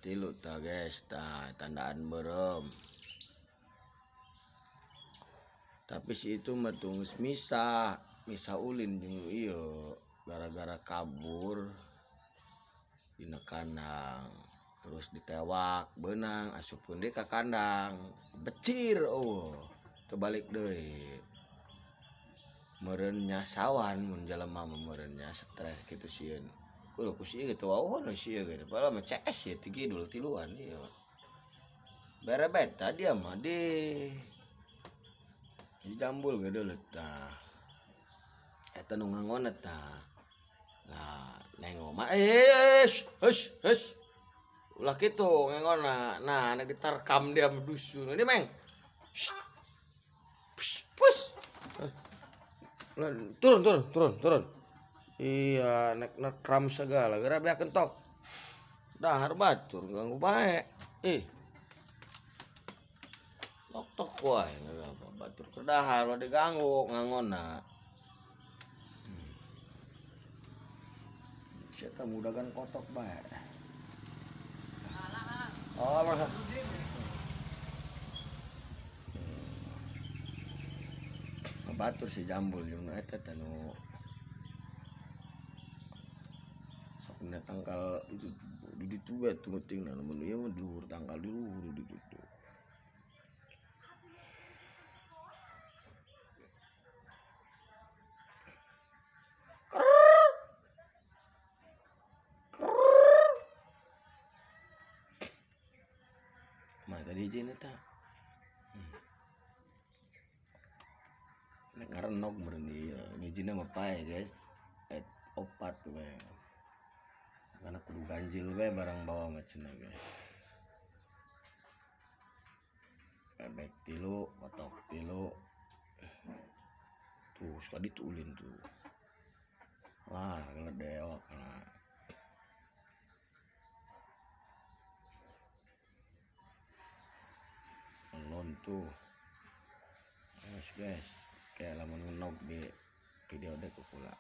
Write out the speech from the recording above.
tilu ta guys, tandaan berem. Tapi si itu metungus misa ulin jeung iyo gara-gara kabur dina kandang. Terus ditewak benang asupun dia ke kandang becir terbalik deui. Meureunnya sawan mun jalema meureunnya stres kitu sieun. Kulo ku sieun kitu waohna sieun ge padahal mah CS ya tiluan ieu. Berebet tadi mah di jambul ge deuleut tah. Eta nu ngangon eta. Lah nengok mah heus ulah kitu ngengonna. Nah nek diterkam dia dusun ini meng pus turun iya nek nekram segala gara bea kentok dahar batur ganggu bae tok wae ngapa batur kedahar lo diganggu ngangonna. Saya mudah kan kotok bae. Oh, masa. Batur si jambul jeung eta teh nu sok na tangkal itu di ditu we teutingna mun ieu mah luhur tangkal di luhur di ditu. Mah tadi jeung eta. Nek ngarenok meureun ieu ngijina mah pae guys. Opat we. Karena kudu ganjil we barang bawa mah cenah guys. Bebek tilu, kotok tilu. Tuh sekali tuh ulin tuh. Lah ngeledeok nah. Elon tuh. Guys, kayak lamun ngenog di video dek kula.